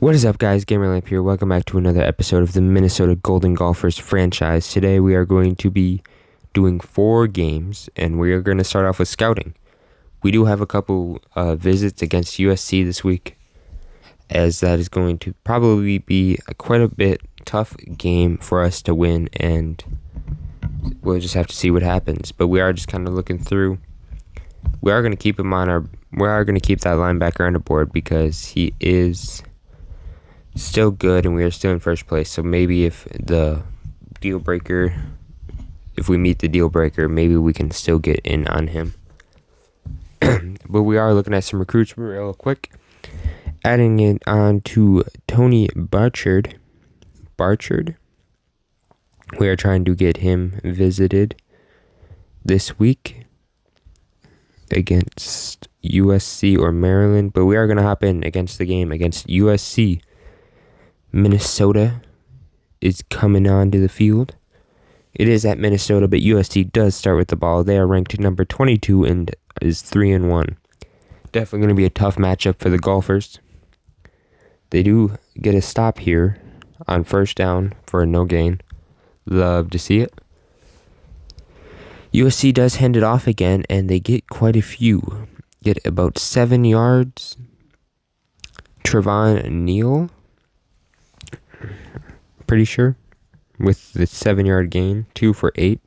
What is up, guys? Gamerlamp here. Welcome back to another episode of the Minnesota Golden Gophers franchise. Today we are going to be doing 4 games, and we are going to start off with scouting. We do have a couple visits against USC this week, as that is going to probably be quite a bit tough game for us to win, and we'll just have to see what happens. But we are just kind of looking through. We are going to keep him on our. We are going to keep that linebacker on the board because he is still good, and we are still in first place. So maybe if we meet the deal breaker, maybe we can still get in on him. But we are looking at some recruits real quick. Adding it on to Tony Barchard. We are trying to get him visited this week against USC or Maryland. But we are going to hop in against the game against USC. Minnesota is coming onto the field. It is at Minnesota, but USC does start with the ball. They are ranked number 22 and is 3-1. Definitely going to be a tough matchup for the Gophers. They do get a stop here on first down for a no gain. Love to see it. USC does hand it off again, and they get quite a few. Get about 7 yards. Trevon Neal, pretty sure, with the 7-yard gain, 2 for 8.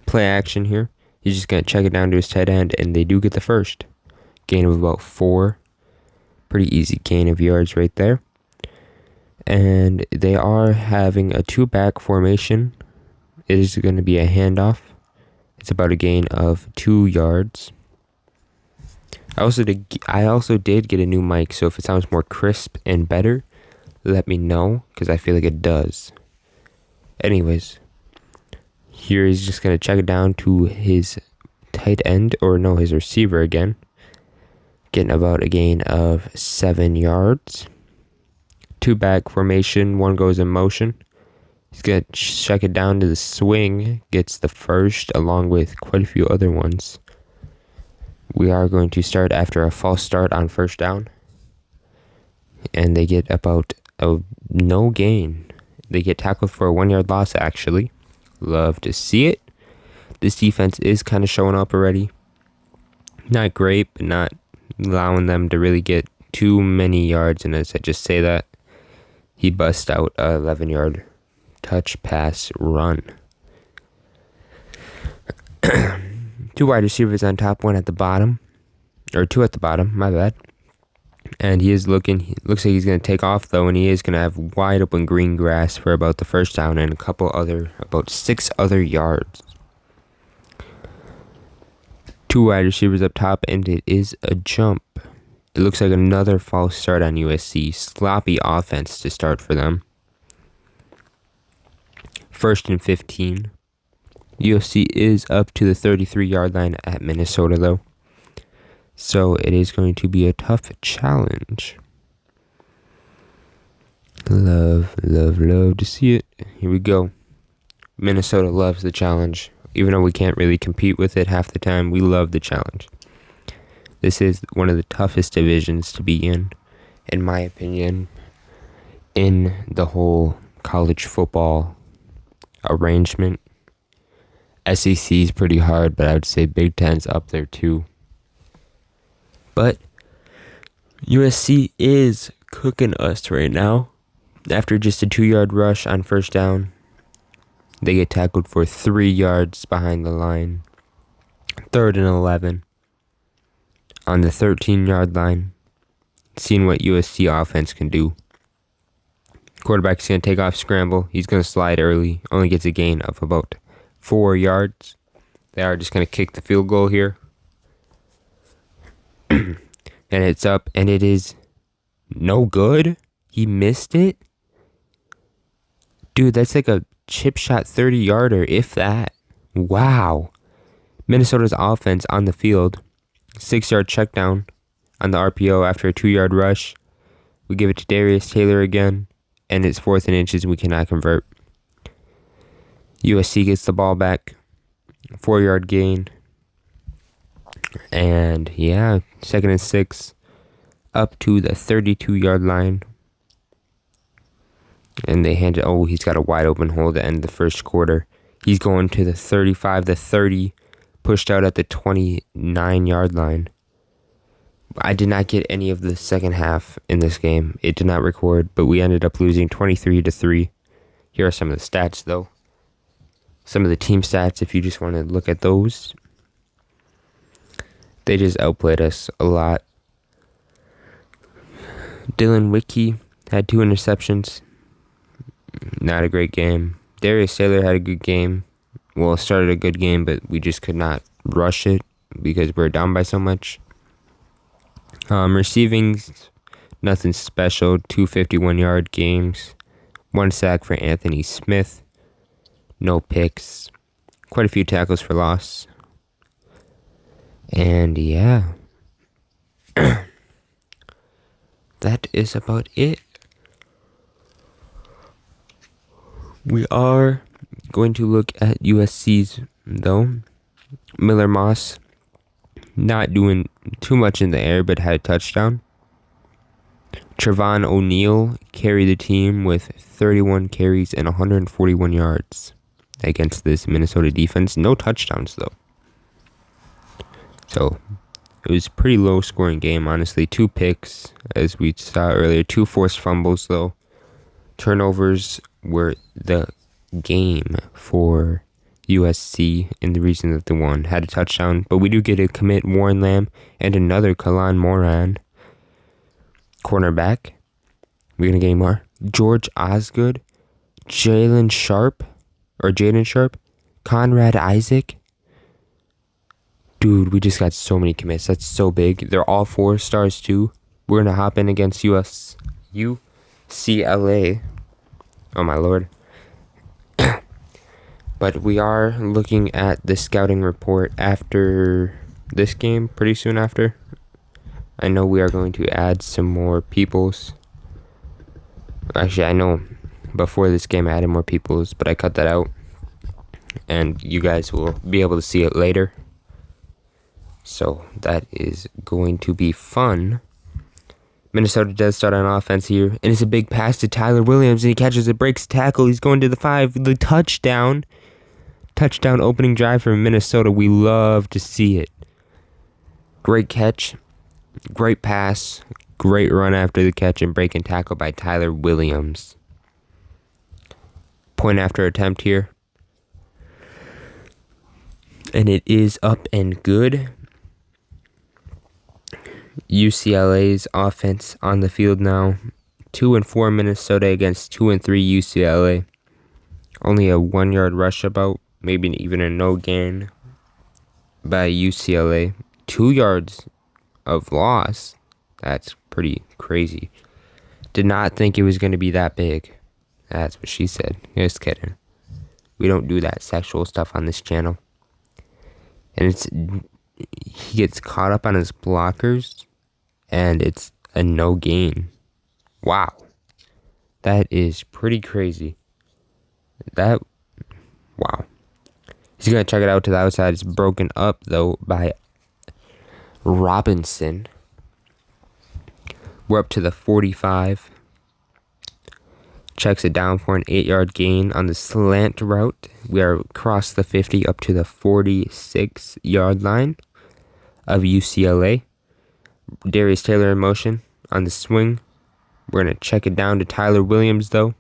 Play action here. He's just going to check it down to his tight end, and they do get the first. Gain of about 4. Pretty easy gain of yards right there. And they are having a 2-back formation. It is going to be a handoff. It's about a gain of 2 yards. I also did get a new mic, so if it sounds more crisp and better, let me know, because I feel like it does. Anyways, here he's just going to check it down to his tight end, his receiver again. Getting about a gain of 7 yards. 2-back formation, 1 goes in motion. He's going to check it down to the swing, gets the first, along with quite a few other ones. We are going to start after a false start on first down. And they get about no gain. They get tackled for a 1-yard loss, actually. Love to see it. This defense is kind of showing up already. Not great, but not allowing them to really get too many yards. And as I just say that, he busts out a 11-yard touch pass run. 2 wide receivers on top, 1 at the bottom. Or 2 at the bottom, my bad. And he looks like he's going to take off, though, and he is going to have wide open green grass for about the first down and about 6 other yards. 2 wide receivers up top, and it is a jump. It looks like another false start on USC. Sloppy offense to start for them. 1st and 15. USC is up to the 33-yard line at Minnesota, though. So it is going to be a tough challenge. Love to see it. Here we go. Minnesota loves the challenge. Even though we can't really compete with it half the time, we love the challenge. This is one of the toughest divisions to be in my opinion, in the whole college football arrangement. SEC is pretty hard, but I would say Big Ten's up there too. But USC is cooking us right now. After just a 2-yard rush on first down, they get tackled for 3 yards behind the line. 3rd and 11 on the 13-yard line. Seeing what USC offense can do. Quarterback's going to take off scramble. He's going to slide early. Only gets a gain of about 4 yards. They are just going to kick the field goal here. And it's up, and it is no good. He missed it. Dude, that's like a chip shot 30-yarder, if that. Wow. Minnesota's offense on the field. 6-yard check down on the RPO after a 2-yard rush. We give it to Darius Taylor again, and it's 4th and inches, and we cannot convert. USC gets the ball back. 4-yard gain. And yeah, 2nd and 6, up to the 32-yard line. And they handed, oh, he's got a wide open hole at the end of the first quarter. He's going to the 35, the 30, pushed out at the 29-yard line. I did not get any of the second half in this game. It did not record, but we ended up losing 23-3. Here are some of the stats, though. Some of the team stats, if you just want to look at those. They just outplayed us a lot. Dylan Wicke had 2 interceptions. Not a great game. Darius Taylor had a good game. Well, started a good game, but we just could not rush it because we're down by so much. Receiving, nothing special. 2 51-yard games. 1 sack for Anthony Smith. No picks. Quite a few tackles for loss. And yeah. That is about it. We are going to look at USC's, though. Miller Moss, not doing too much in the air, but had a touchdown. Trevon O'Neal carried the team with 31 carries and 141 yards against this Minnesota defense. No touchdowns, though. So, it was a pretty low-scoring game, honestly. 2 picks, as we saw earlier. 2 forced fumbles, though. Turnovers were the game for USC, and the reason that they won. Had a touchdown, but we do get a commit, Warren Lamb, and another Kalan Moran. Cornerback. We're going to get any more. George Osgood. Jaden Sharp. Conrad Isaac. Dude, we just got so many commits. That's so big. They're all 4 stars, too. We're going to hop in against UCLA. Oh, my Lord. But we are looking at the scouting report after this game, pretty soon after. I know we are going to add some more peoples. Actually, I know before this game I added more peoples, but I cut that out. And you guys will be able to see it later. So that is going to be fun. Minnesota does start on offense here. And it's a big pass to Tyler Williams. And he catches it, breaks tackle. He's going to the 5. The touchdown. Touchdown opening drive for Minnesota. We love to see it. Great catch. Great pass. Great run after the catch and break and tackle by Tyler Williams. Point after attempt here. And it is up and good. UCLA's offense on the field now. 2-4 Minnesota against 2-3 UCLA. Only a 1-yard rush about. Maybe even a no gain by UCLA. 2 yards of loss. That's pretty crazy. Did not think it was going to be that big. That's what she said. Just kidding. We don't do that sexual stuff on this channel. And he gets caught up on his blockers. And it's a no gain. Wow. That is pretty crazy. Wow. He's going to check it out to the outside. It's broken up, though, by Robinson. We're up to the 45. Checks it down for an 8-yard gain on the slant route. We are across the 50 up to the 46-yard line of UCLA. Darius Taylor in motion on the swing. We're going to check it down to Tyler Williams, though.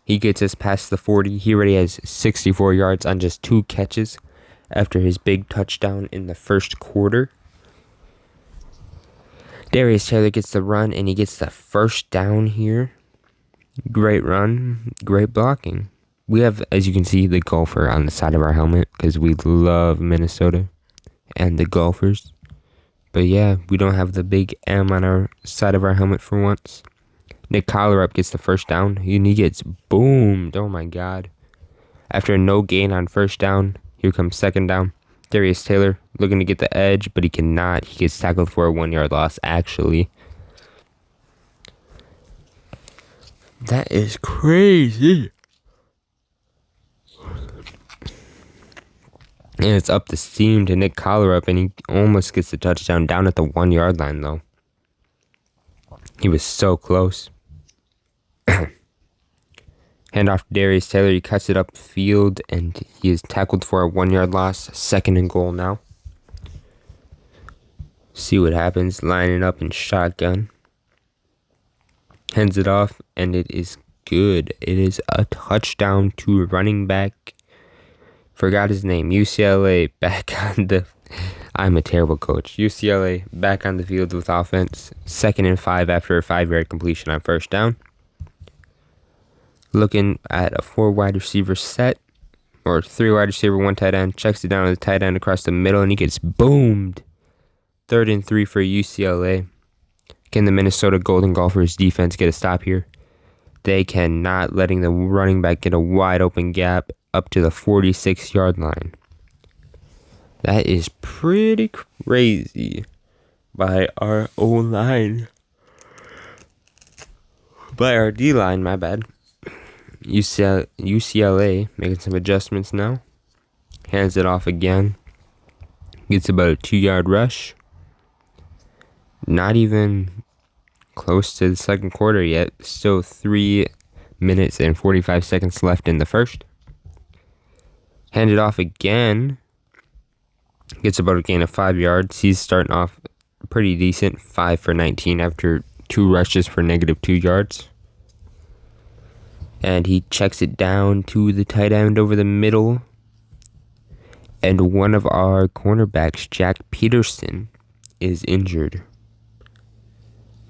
He gets us past the 40. He already has 64 yards on just 2 catches after his big touchdown in the first quarter. Darius Taylor gets the run, and he gets the first down here. Great run. Great blocking. We have, as you can see, the Gopher on the side of our helmet because we love Minnesota and the Gophers. But yeah, we don't have the big M on our side of our helmet for once. Nick Collerup gets the first down, and he gets boomed. Oh my God. After a no gain on first down, here comes second down. Darius Taylor looking to get the edge, but he cannot. He gets tackled for a 1-yard loss, actually. That is crazy. And it's up the seam to Nick Collerup, and he almost gets the touchdown down at the 1-yard line, though. He was so close. Handoff to Darius Taylor. He cuts it upfield, and he is tackled for a 1-yard loss. 2nd and goal now. See what happens. Lining up in shotgun. Hands it off, and it is good. It is a touchdown to running back. Forgot his name. UCLA back on the... I'm a terrible coach. UCLA back on the field with offense. 2nd and 5 after a 5-yard completion on 1st down. Looking at a 4 wide receiver set. Or 3 wide receiver, 1 tight end. Checks it down to the tight end across the middle, and he gets boomed. 3rd and 3 for UCLA. Can the Minnesota Golden Gophers defense get a stop here? They cannot, letting the running back get a wide open gap up to the 46-yard line. That is pretty crazy by our O-line. By our D-line, my bad. UCLA making some adjustments now. Hands it off again. Gets about a 2-yard rush. Not even close to the 2nd quarter yet. Still 3 minutes and 45 seconds left in the 1st. Hand it off again. Gets about a gain of 5 yards. He's starting off pretty decent. 5 for 19 after 2 rushes for negative 2 yards. And he checks it down to the tight end over the middle. And one of our cornerbacks, Jack Peterson, is injured.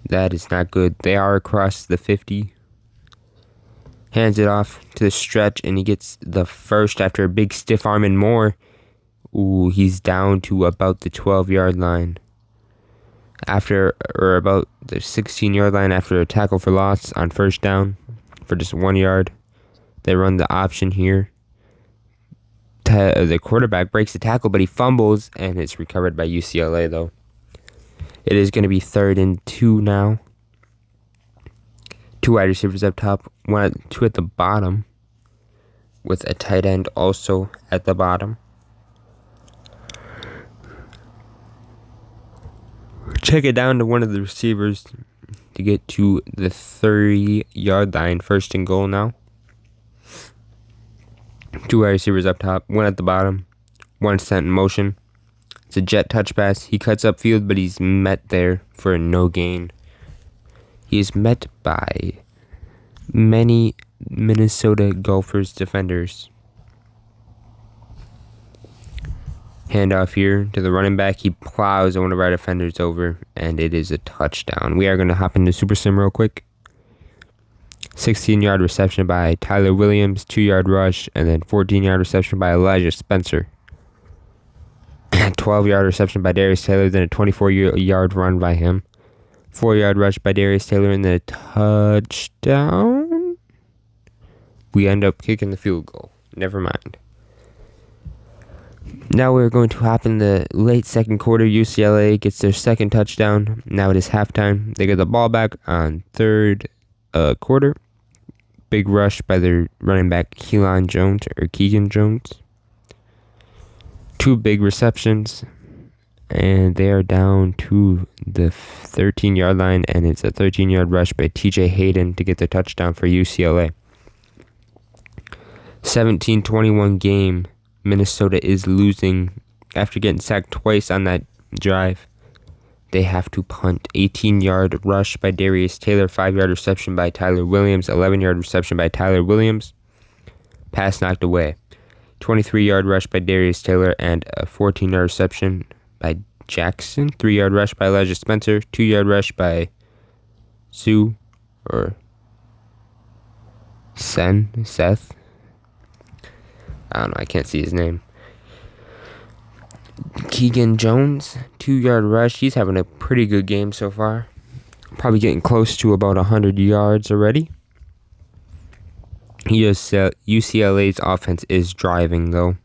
That is not good. They are across the 50. Hands it off to the stretch, and he gets the 1st after a big stiff arm and more. Ooh, he's down to about the 12-yard line. Or about the 16-yard line after a tackle for loss on 1st down for just 1 yard. They run the option here. The quarterback breaks the tackle, but he fumbles, and it's recovered by UCLA, though. It is going to be 3rd and 2 now. 2 wide receivers up top, 2 at the bottom, with a tight end also at the bottom. Check it down to one of the receivers to get to the 30-yard line. 1st and goal now. 2 wide receivers up top, 1 at the bottom, 1 sent in motion. It's a jet touch pass. He cuts upfield, but he's met there for a no gain. He is met by many Minnesota Gophers defenders. Handoff here to the running back. He plows one of our defenders over, and it is a touchdown. We are going to hop into Super Sim real quick. 16-yard reception by Tyler Williams, 2-yard rush, and then 14-yard reception by Elijah Spencer. 12-yard reception by Darius Taylor, then a 24-yard run by him. 4-yard rush by Darius Taylor, and then a touchdown. We end up kicking the field goal. Never mind. Now we're going to hop in the late 2nd quarter. UCLA gets their 2nd touchdown. Now it is halftime. They get the ball back on 3rd quarter. Big rush by their running back Keegan Jones. 2 big receptions, and they are down to the 13-yard line, and it's a 13-yard rush by TJ Hayden to get the touchdown for UCLA. 17-21 game. Minnesota is losing after getting sacked twice on that drive. They have to punt. 18-yard rush by Darius Taylor, 5-yard reception by Tyler Williams, 11-yard reception by Tyler Williams. Pass knocked away. 23-yard rush by Darius Taylor and a 14-yard reception by Jackson. 3-yard rush by Elijah Spencer. 2-yard rush by Seth. I don't know. I can't see his name. Keegan Jones, 2-yard rush. He's having a pretty good game so far. Probably getting close to about 100 yards already. UCLA's offense is driving, though.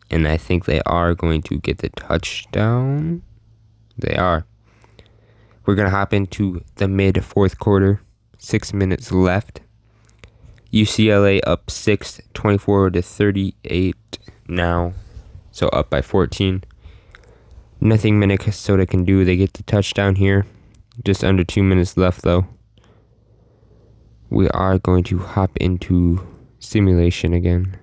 And I think they are going to get the touchdown. They are. We're going to hop into the mid-4th quarter. 6 minutes left. UCLA up 6, 24-38 now. So up by 14. Nothing Minnesota can do. They get the touchdown here. Just under 2 minutes left, though. We are going to hop into simulation again.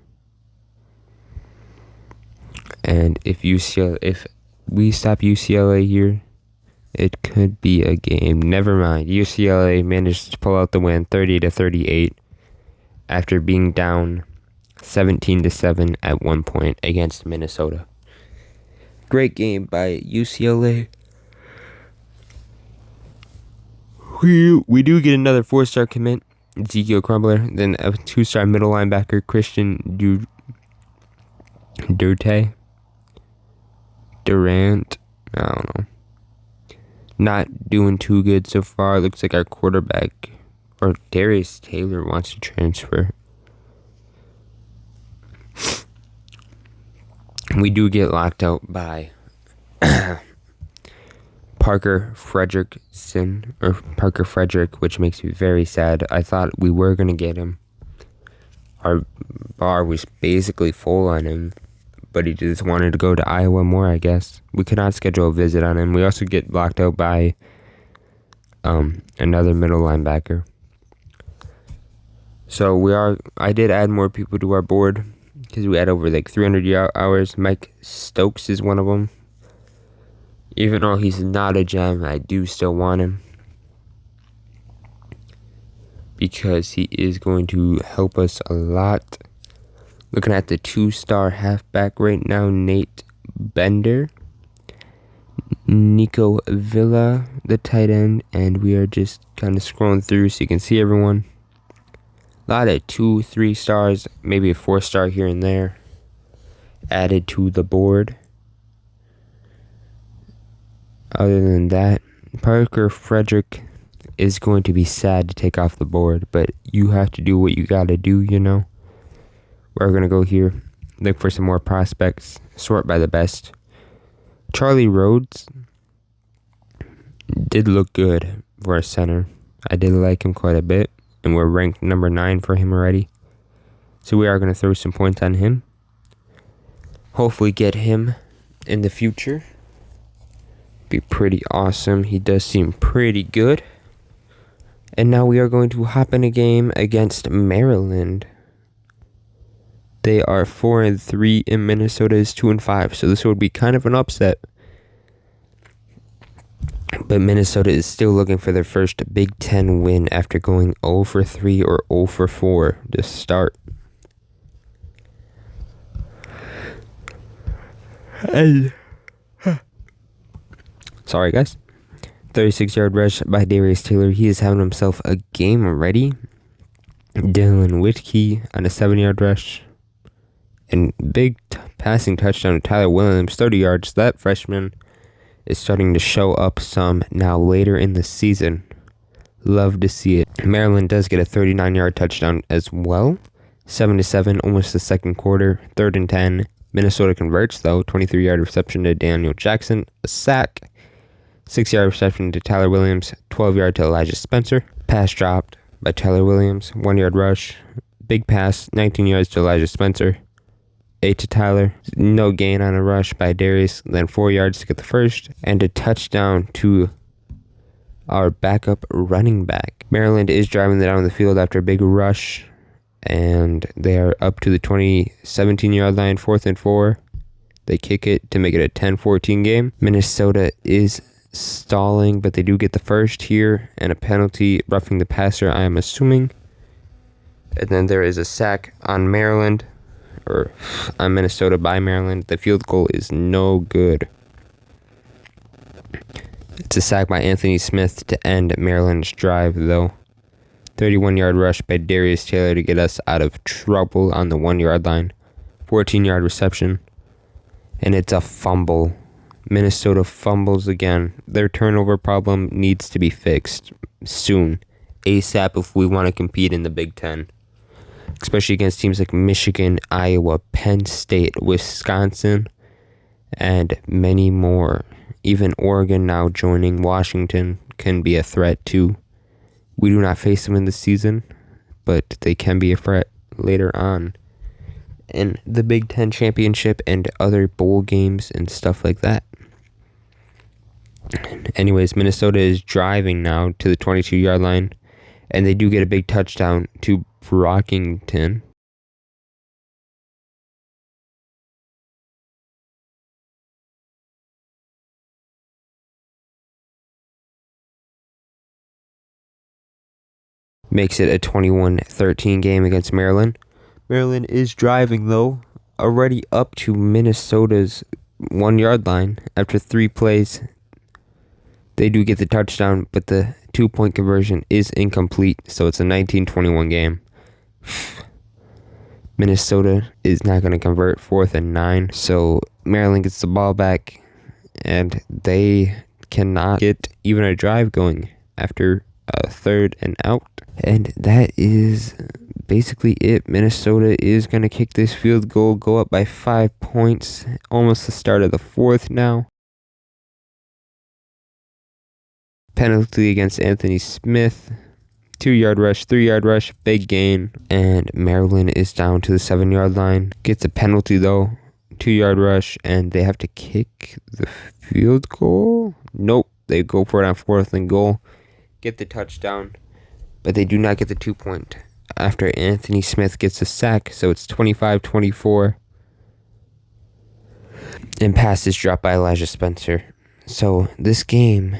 And if we stop UCLA here, it could be a game. Never mind. UCLA managed to pull out the win 30-38 after being down 17-7 at one point against Minnesota. Great game by UCLA. We do get another 4-star commit, Ezekiel Crumbler, then a 2-star middle linebacker, Christian Durant. I don't know. Not doing too good so far. Looks like our quarterback, or Darius Taylor, wants to transfer. We do get locked out by Parker Frederick, which makes me very sad. I thought we were going to get him. Our bar was basically full on him, but he just wanted to go to Iowa more, I guess. We could not schedule a visit on him. We also get locked out by another middle linebacker. So I did add more people to our board because we had over like 300 hours. Mike Stokes is one of them. Even though he's not a gem, I do still want him because he is going to help us a lot. Looking at the 2-star halfback right now, Nate Bender, Nico Villa, the tight end, and we are just kind of scrolling through so you can see everyone. A lot of 2-3 stars, maybe a 4-star here and there added to the board. Other than that, Parker Frederick is going to be sad to take off the board, but you have to do what you got to do, you know. We're going to go here, look for some more prospects, sort by the best. Charlie Rhodes did look good for a center. I did like him quite a bit, and we're ranked number 9 for him already. So we are going to throw some points on him. Hopefully get him in the future. Be pretty awesome. He does seem pretty good. And now we are going to hop in a game against Maryland. They are 4-3 and Minnesota is 2-5. So this would be kind of an upset. But Minnesota is still looking for their first Big Ten win after going 0-3 or 0-4 to start. Sorry, guys. 36-yard rush by Darius Taylor. He is having himself a game already. Dylan Whitkey on a 7-yard rush. And big passing touchdown to Tyler Williams, 30 yards. That freshman is starting to show up some now later in the season. Love to see it. Maryland does get a 39-yard touchdown as well. 7-7, almost the second quarter. 3rd and 10. Minnesota converts, though. 23-yard reception to Daniel Jackson. A sack. 6-yard reception to Tyler Williams. 12-yard to Elijah Spencer. Pass dropped by Tyler Williams. 1-yard rush. Big pass. 19 yards to Elijah Spencer. 8 to Tyler. No gain on a rush by Darius. Then 4 yards to get the first. And a touchdown to our backup running back. Maryland is driving down the field after a big rush. And they are up to the 17-yard line, 4th and 4. They kick it to make it a 10-14 game. Minnesota is stalling, but they do get the first here. And a penalty roughing the passer, I am assuming. And then there is a sack on Maryland. Or on Minnesota by Maryland. The field goal is no good. It's a sack by Anthony Smith to end Maryland's drive, though. 31-yard rush by Darius Taylor to get us out of trouble on the 1-yard line. 14-yard reception. And it's a fumble. Minnesota fumbles again. Their turnover problem needs to be fixed soon. ASAP if we want to compete in the Big Ten. Especially against teams like Michigan, Iowa, Penn State, Wisconsin, and many more. Even Oregon now joining Washington can be a threat too. We do not face them in the season, but they can be a threat later on in the Big Ten Championship and other bowl games and stuff like that. Anyways, Minnesota is driving now to the 22-yard line, and they do get a big touchdown to Brockington. Makes it a 21-13 game against Maryland. Maryland is driving, though, already up to Minnesota's 1-yard line after 3 plays. They do get the touchdown, but the 2-point conversion is incomplete, so it's a 19-21 game. Minnesota is not going to convert 4th and 9, so Maryland gets the ball back, and they cannot get even a drive going after a 3rd and out. And that is basically it. Minnesota is going to kick this field goal, go up by 5 points, almost the start of the 4th now. Penalty against Anthony Smith. 2-yard rush, 3-yard rush, big gain. And Maryland is down to the 7-yard line. Gets a penalty though. 2-yard rush, and they have to kick the field goal. Nope, they go for it on 4th and goal. Get the touchdown, but they do not get the 2-point after Anthony Smith gets a sack, so it's 25-24. And pass is dropped by Elijah Spencer. So this game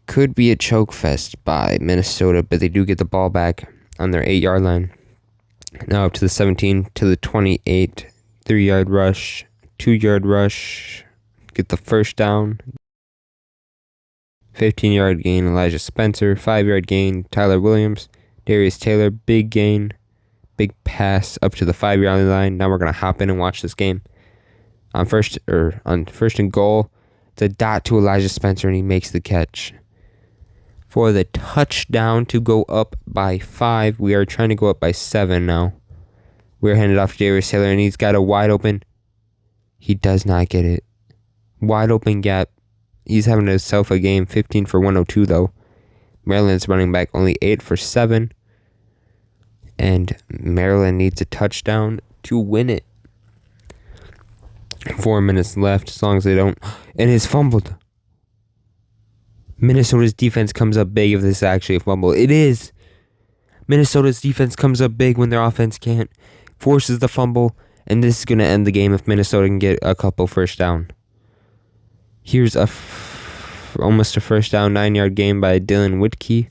could be a choke fest by Minnesota, but they do get the ball back on their 8-yard line. Now up to the 17, to the 28, 3-yard rush, 2-yard rush, get the first down. 15-yard gain, Elijah Spencer. 5-yard gain, Tyler Williams. Darius Taylor, big gain, big pass up to the 5-yard line. Now we're going to hop in and watch this game. On first and goal, it's a dot to Elijah Spencer, and he makes the catch. For the touchdown to go up by 5, we are trying to go up by 7 now. We're handed off to Darius Taylor, and he's got a wide open. He does not get it. Wide open gap. He's having himself a game, 15 for 102 though. Maryland's running back only 8 for 7. And Maryland needs a touchdown to win it. 4 minutes left, as long as they don't. And it's fumbled. Minnesota's defense comes up big if this is actually a fumble. It is. Minnesota's defense comes up big when their offense can't. Forces the fumble. And this is going to end the game if Minnesota can get a couple first down. Here's almost a first down, 9-yard gain by Dylan Whitkey.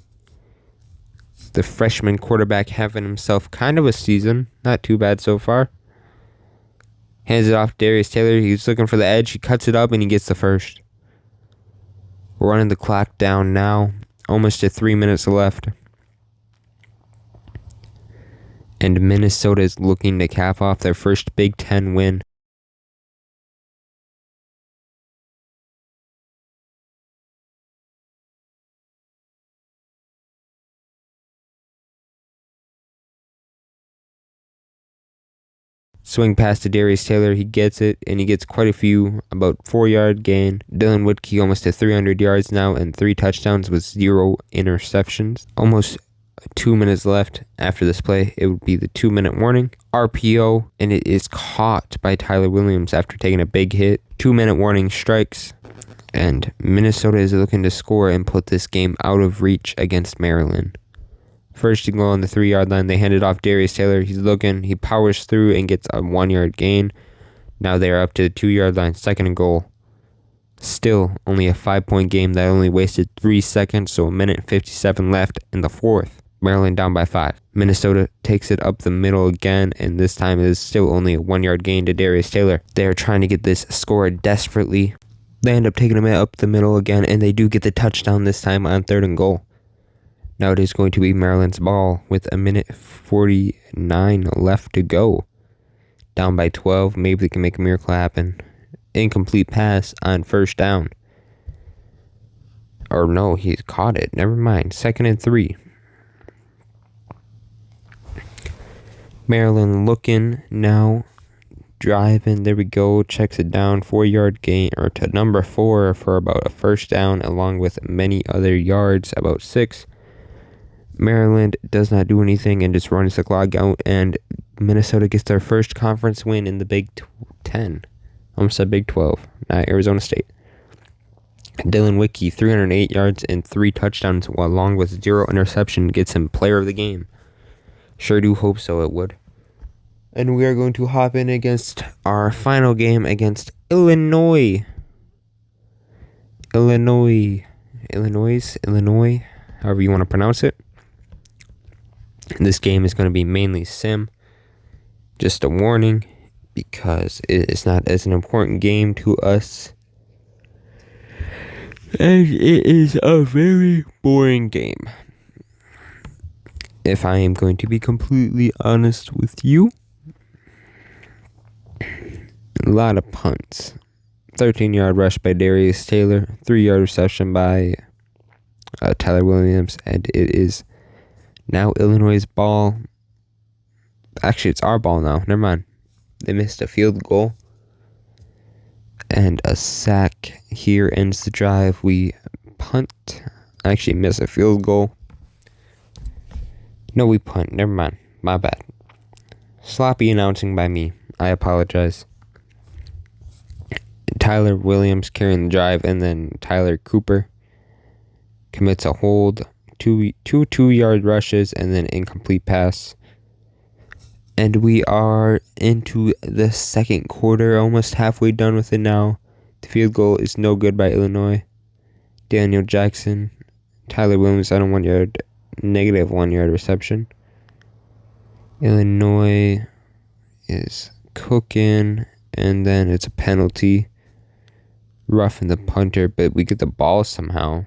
The freshman quarterback having himself kind of a season. Not too bad so far. Hands it off to Darius Taylor. He's looking for the edge. He cuts it up and he gets the first. We're running the clock down now. Almost to 3 minutes left. And Minnesota is looking to cap off their first Big Ten win. Swing pass to Darius Taylor. He gets it, and he gets quite a few, about 4-yard gain. Dylan Whitkey almost to 300 yards now and 3 touchdowns with 0 interceptions. Almost 2 minutes left after this play. It would be the 2-minute warning. RPO, and it is caught by Tyler Williams after taking a big hit. 2-minute warning strikes, and Minnesota is looking to score and put this game out of reach against Maryland. First and goal on the 3-yard line. They hand it off Darius Taylor. He's looking. He powers through and gets a 1-yard gain. Now they are up to the 2-yard line. Second and goal. Still only a 5-point game that only wasted 3 seconds, so 1:57 left in the 4th. Maryland down by 5. Minnesota takes it up the middle again, and this time it is still only a 1-yard gain to Darius Taylor. They are trying to get this score desperately. They end up taking it up the middle again, and they do get the touchdown this time on 3rd and goal. Now it is going to be Maryland's ball with 1:49 left to go. Down by 12. Maybe they can make a miracle happen. Incomplete pass on first down. Or no, he's caught it. Never mind. 2nd and 3. Maryland looking now. Driving. There we go. Checks it down. 4-yard gain, or to number 4 for about a first down, along with many other yards, about 6. Maryland does not do anything and just runs the clock out, and Minnesota gets their first conference win in the Big 10. Almost said Big 12. Not Arizona State. Dylan Whitkey, 308 yards and 3 touchdowns, along with 0 interception, gets him player of the game. Sure do hope so it would. And we are going to hop in against our final game against Illinois. Illinois, however you want to pronounce it. This game is going to be mainly sim. Just a warning, because it's not as an important game to us. And it is a very boring game. If I am going to be completely honest with you. A lot of punts. 13-yard rush by Darius Taylor. 3-yard reception by Tyler Williams. And it is now Illinois' ball. Actually, it's our ball now. Never mind. They missed a field goal. And a sack here ends the drive. We punt. Actually, miss a field goal. No, we punt. Never mind. My bad. Sloppy announcing by me. I apologize. Tyler Williams carrying the drive, and then Tyler Cooper commits a hold. Two 2-yard rushes, and then incomplete pass. And we are into the second quarter, almost halfway done with it now. The field goal is no good by Illinois. Daniel Jackson, Tyler Williams on a negative 1-yard reception. Illinois is cooking, and then it's a penalty. Roughing the punter, but we get the ball somehow.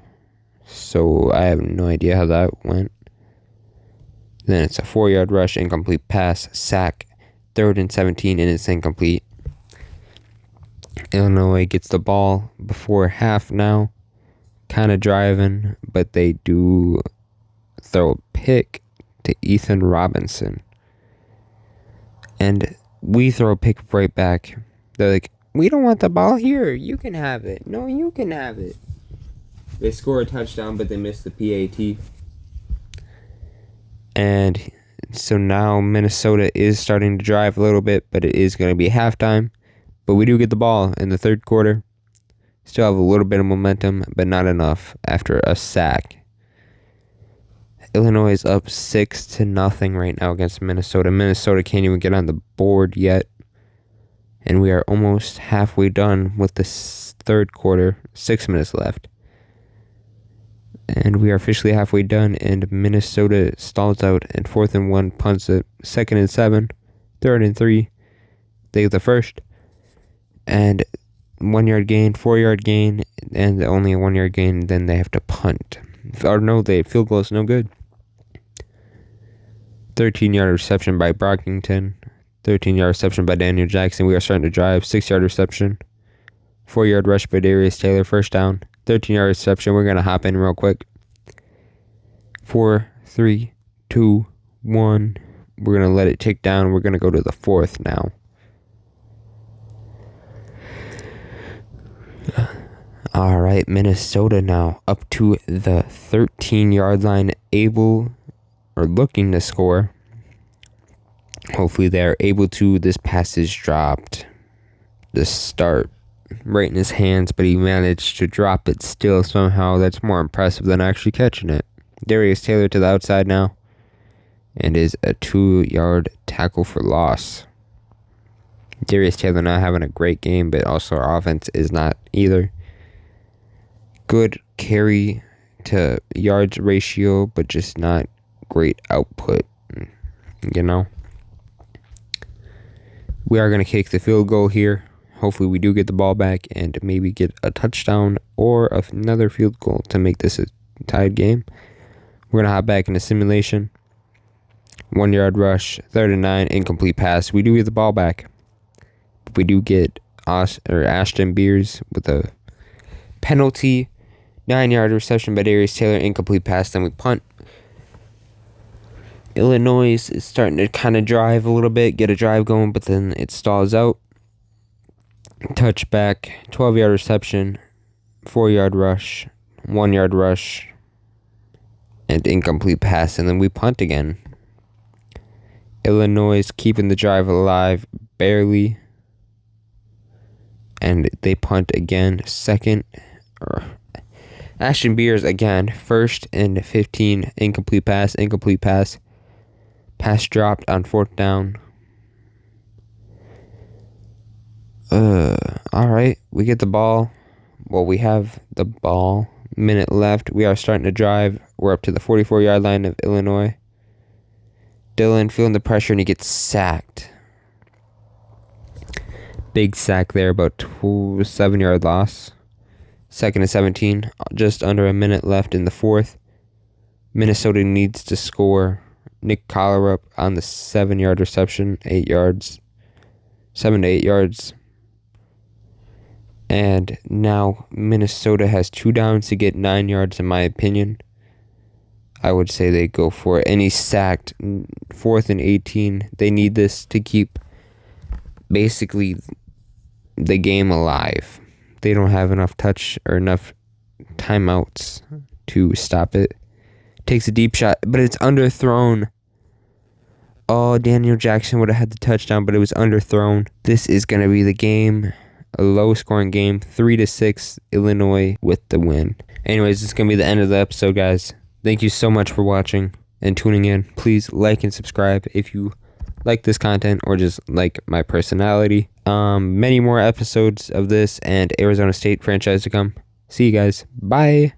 So I have no idea how that went. Then it's a 4-yard rush, incomplete pass, sack, 3rd and 17, and it's incomplete. Illinois gets the ball before half now. Kind of driving, but they do throw a pick to Ethan Robinson. And we throw a pick right back. They're like, we don't want the ball here. You can have it. No, you can have it. They score a touchdown, but they miss the PAT. And so now Minnesota is starting to drive a little bit, but it is going to be halftime. But we do get the ball in the third quarter. Still have a little bit of momentum, but not enough after a sack. Illinois is up 6-0 right now against Minnesota. Minnesota can't even get on the board yet. And we are almost halfway done with the third quarter. 6 minutes left. And we are officially halfway done, and Minnesota stalls out, and 4th and 1 punts it. 2nd and 7, 3rd and 3. They get the first. And 1-yard gain, 4-yard gain, and only a 1-yard gain, then they have to punt. Or no, the field goal is no good. 13-yard reception by Brockington. 13-yard reception by Daniel Jackson. We are starting to drive. 6-yard reception. 4-yard rush by Darius Taylor. First down. 13-yard reception. We're going to hop in real quick. 4, 3, 2, 1. We're going to let it tick down. We're going to go to the 4th now. All right, Minnesota now up to the 13-yard line, able or looking to score. Hopefully they're able to. This pass is dropped. The start right in his hands, but he managed to drop it still somehow. That's more impressive than actually catching it. Darius Taylor to the outside now, and is a 2-yard tackle for loss. Darius Taylor not having a great game, but also our offense is not either. Good carry to yards ratio, but just not great output, you know. We are going to kick the field goal here. Hopefully we do get the ball back and maybe get a touchdown or another field goal to make this a tied game. We're going to hop back into simulation. 1-yard rush, 3rd and 9, incomplete pass. We do get the ball back. We do get Ashton Beers with a penalty. 9-yard reception by Darius Taylor, incomplete pass. Then we punt. Illinois is starting to kind of drive a little bit, get a drive going, but then it stalls out. Touchback, 12-yard reception, 4-yard rush, 1-yard rush, and incomplete pass. And then we punt again. Illinois is keeping the drive alive, barely. And they punt again. Ashton Beers again. 1st and 15. Incomplete pass. Pass dropped on 4th down. Alright. We get the ball. Well, we have the ball. Minute left. We are starting to drive. We're up to the 44-yard line of Illinois. Dylan feeling the pressure, and he gets sacked. Big sack there, about 7-yard loss. 2nd and 17, just under a minute left in the fourth. Minnesota needs to score. Nick Collar up on the 7-yard reception, 8 yards. 7 to 8 yards. And now Minnesota has 2 downs to get 9 yards, in my opinion. I would say they go for it. And he's sacked. 4th and 18. They need this to keep basically the game alive. They don't have enough touch or enough timeouts to stop it. Takes a deep shot, but it's underthrown. Oh, Daniel Jackson would have had the touchdown, but it was underthrown. This is going to be the game. A low-scoring game. 3-6, Illinois with the win. Anyways, this is going to be the end of the episode, guys. Thank you so much for watching and tuning in. Please like and subscribe if you like this content or just like my personality. Many more episodes of this and Arizona State franchise to come. See you guys. Bye.